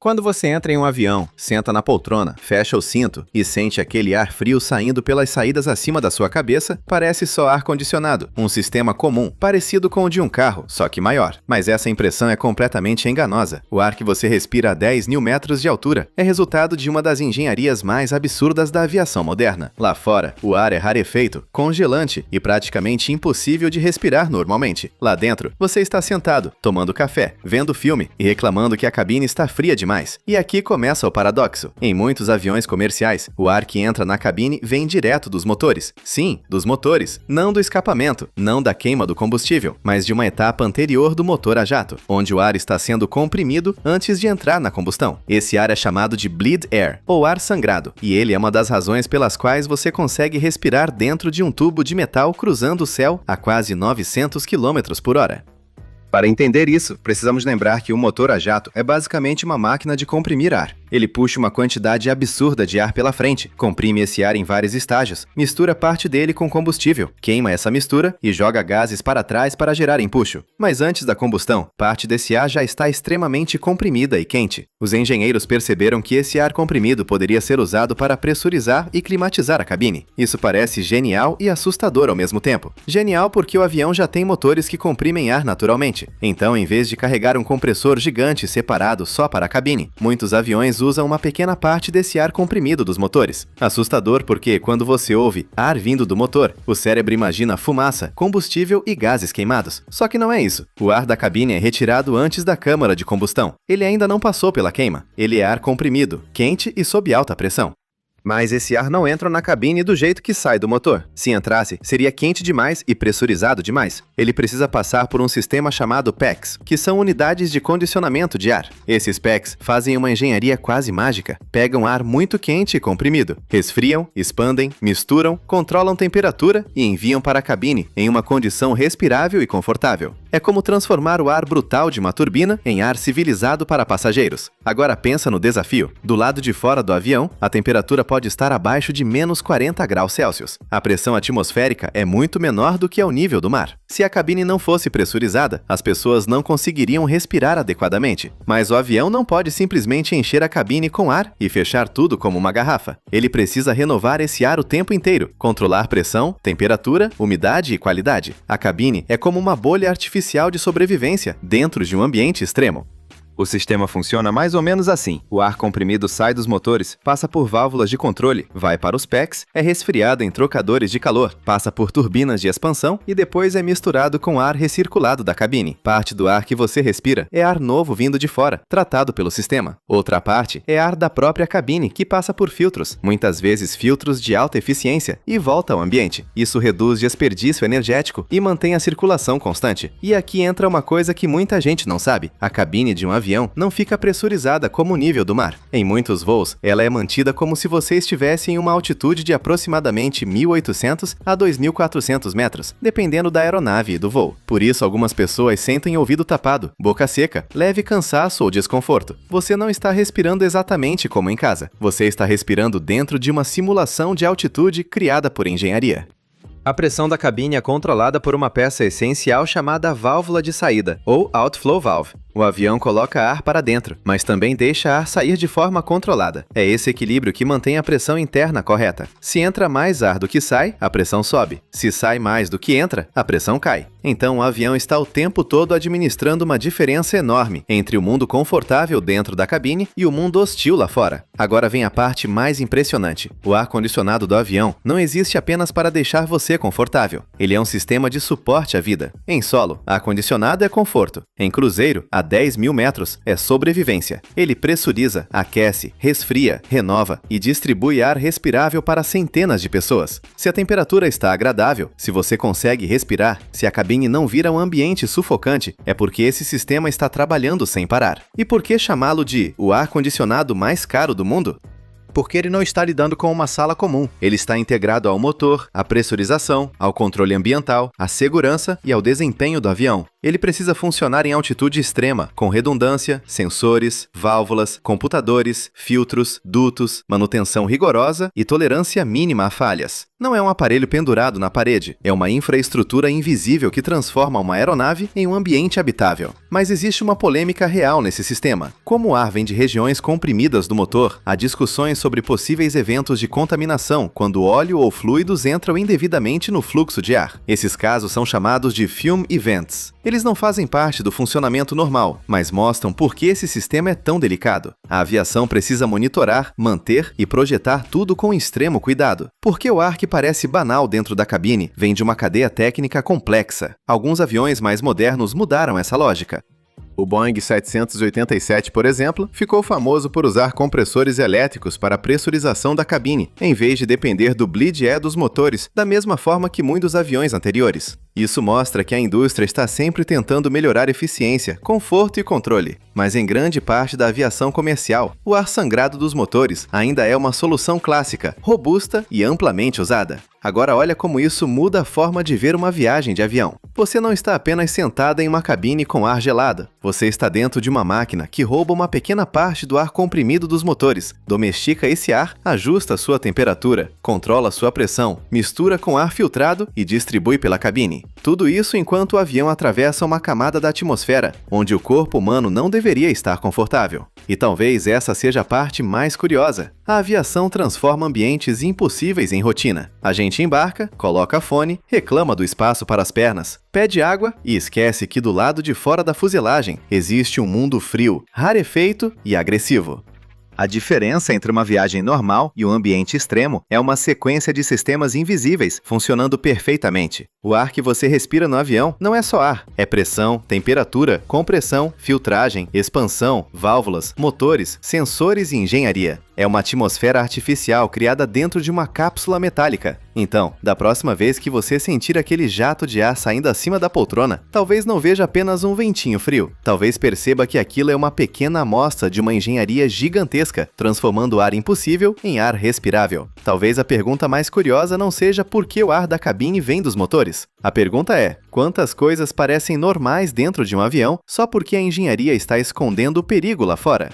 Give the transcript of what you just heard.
Quando você entra em um avião, senta na poltrona, fecha o cinto e sente aquele ar frio saindo pelas saídas acima da sua cabeça, parece só ar-condicionado, um sistema comum, parecido com o de um carro, só que maior. Mas essa impressão é completamente enganosa. O ar que você respira a 10 mil metros de altura é resultado de uma das engenharias mais absurdas da aviação moderna. Lá fora, o ar é rarefeito, congelante e praticamente impossível de respirar normalmente. Lá dentro, você está sentado, tomando café, vendo filme e reclamando que a cabine está fria demais. E aqui começa o paradoxo. Em muitos aviões comerciais, o ar que entra na cabine vem direto dos motores. Sim, dos motores. Não do escapamento, não da queima do combustível, mas de uma etapa anterior do motor a jato, onde o ar está sendo comprimido antes de entrar na combustão. Esse ar é chamado de bleed air, ou ar sangrado, e ele é uma das razões pelas quais você consegue respirar dentro de um tubo de metal cruzando o céu a quase 900 km por hora. Para entender isso, precisamos lembrar que o motor a jato é basicamente uma máquina de comprimir ar. Ele puxa uma quantidade absurda de ar pela frente, comprime esse ar em vários estágios, mistura parte dele com combustível, queima essa mistura e joga gases para trás para gerar empuxo. Mas antes da combustão, parte desse ar já está extremamente comprimida e quente. Os engenheiros perceberam que esse ar comprimido poderia ser usado para pressurizar e climatizar a cabine. Isso parece genial e assustador ao mesmo tempo. Genial porque o avião já tem motores que comprimem ar naturalmente. Então, em vez de carregar um compressor gigante separado só para a cabine, muitos aviões usam uma pequena parte desse ar comprimido dos motores. Assustador porque, quando você ouve ar vindo do motor, o cérebro imagina fumaça, combustível e gases queimados. Só que não é isso. O ar da cabine é retirado antes da câmara de combustão. Ele ainda não passou pela queima. Ele é ar comprimido, quente e sob alta pressão. Mas esse ar não entra na cabine do jeito que sai do motor. Se entrasse, seria quente demais e pressurizado demais. Ele precisa passar por um sistema chamado PACs, que são unidades de condicionamento de ar. Esses PACs fazem uma engenharia quase mágica. Pegam ar muito quente e comprimido, resfriam, expandem, misturam, controlam temperatura e enviam para a cabine em uma condição respirável e confortável. É como transformar o ar brutal de uma turbina em ar civilizado para passageiros. Agora pensa no desafio. Do lado de fora do avião, a temperatura pode estar abaixo de menos 40 graus Celsius. A pressão atmosférica é muito menor do que ao nível do mar. Se a cabine não fosse pressurizada, as pessoas não conseguiriam respirar adequadamente. Mas o avião não pode simplesmente encher a cabine com ar e fechar tudo como uma garrafa. Ele precisa renovar esse ar o tempo inteiro, controlar pressão, temperatura, umidade e qualidade. A cabine é como uma bolha artificial de sobrevivência dentro de um ambiente extremo. O sistema funciona mais ou menos assim. O ar comprimido sai dos motores, passa por válvulas de controle, vai para os PACs, é resfriado em trocadores de calor, passa por turbinas de expansão e depois é misturado com ar recirculado da cabine. Parte do ar que você respira é ar novo vindo de fora, tratado pelo sistema. Outra parte é ar da própria cabine, que passa por filtros, muitas vezes filtros de alta eficiência, e volta ao ambiente. Isso reduz desperdício energético e mantém a circulação constante. E aqui entra uma coisa que muita gente não sabe. A cabine de um avião não fica pressurizada como o nível do mar. Em muitos voos, ela é mantida como se você estivesse em uma altitude de aproximadamente 1.800 a 2.400 metros, dependendo da aeronave e do voo. Por isso, algumas pessoas sentem ouvido tapado, boca seca, leve cansaço ou desconforto. Você não está respirando exatamente como em casa. Você está respirando dentro de uma simulação de altitude criada por engenharia. A pressão da cabine é controlada por uma peça essencial chamada válvula de saída, ou outflow valve. O avião coloca ar para dentro, mas também deixa ar sair de forma controlada. É esse equilíbrio que mantém a pressão interna correta. Se entra mais ar do que sai, a pressão sobe. Se sai mais do que entra, a pressão cai. Então o avião está o tempo todo administrando uma diferença enorme entre o mundo confortável dentro da cabine e o mundo hostil lá fora. Agora vem a parte mais impressionante. O ar-condicionado do avião não existe apenas para deixar você confortável. Ele é um sistema de suporte à vida. Em solo, ar-condicionado é conforto. Em cruzeiro, a 10 mil metros é sobrevivência. Ele pressuriza, aquece, resfria, renova e distribui ar respirável para centenas de pessoas. Se a temperatura está agradável, se você consegue respirar, se a cabine não vira um ambiente sufocante, é porque esse sistema está trabalhando sem parar. E por que chamá-lo de o ar-condicionado mais caro do mundo? Porque ele não está lidando com uma sala comum. Ele está integrado ao motor, à pressurização, ao controle ambiental, à segurança e ao desempenho do avião. Ele precisa funcionar em altitude extrema, com redundância, sensores, válvulas, computadores, filtros, dutos, manutenção rigorosa e tolerância mínima a falhas. Não é um aparelho pendurado na parede, é uma infraestrutura invisível que transforma uma aeronave em um ambiente habitável. Mas existe uma polêmica real nesse sistema. Como o ar vem de regiões comprimidas do motor, há discussões sobre possíveis eventos de contaminação quando óleo ou fluidos entram indevidamente no fluxo de ar. Esses casos são chamados de fume events. Eles não fazem parte do funcionamento normal, mas mostram por que esse sistema é tão delicado. A aviação precisa monitorar, manter e projetar tudo com extremo cuidado, porque o ar que parece banal dentro da cabine vem de uma cadeia técnica complexa. Alguns aviões mais modernos mudaram essa lógica. O Boeing 787, por exemplo, ficou famoso por usar compressores elétricos para a pressurização da cabine, em vez de depender do bleed air dos motores, da mesma forma que muitos aviões anteriores. Isso mostra que a indústria está sempre tentando melhorar eficiência, conforto e controle. Mas em grande parte da aviação comercial, o ar sangrado dos motores ainda é uma solução clássica, robusta e amplamente usada. Agora olha como isso muda a forma de ver uma viagem de avião. Você não está apenas sentada em uma cabine com ar gelado. Você está dentro de uma máquina que rouba uma pequena parte do ar comprimido dos motores, domestica esse ar, ajusta sua temperatura, controla sua pressão, mistura com ar filtrado e distribui pela cabine. Tudo isso enquanto o avião atravessa uma camada da atmosfera, onde o corpo humano não deveria estar confortável. E talvez essa seja a parte mais curiosa. A aviação transforma ambientes impossíveis em rotina. A gente embarca, coloca fone, reclama do espaço para as pernas, pede água e esquece que do lado de fora da fuselagem existe um mundo frio, rarefeito e agressivo. A diferença entre uma viagem normal e um ambiente extremo é uma sequência de sistemas invisíveis funcionando perfeitamente. O ar que você respira no avião não é só ar, é pressão, temperatura, compressão, filtragem, expansão, válvulas, motores, sensores e engenharia. É uma atmosfera artificial criada dentro de uma cápsula metálica. Então, da próxima vez que você sentir aquele jato de ar saindo acima da poltrona, talvez não veja apenas um ventinho frio. Talvez perceba que aquilo é uma pequena amostra de uma engenharia gigantesca, transformando o ar impossível em ar respirável. Talvez a pergunta mais curiosa não seja por que o ar da cabine vem dos motores. A pergunta é, quantas coisas parecem normais dentro de um avião só porque a engenharia está escondendo o perigo lá fora?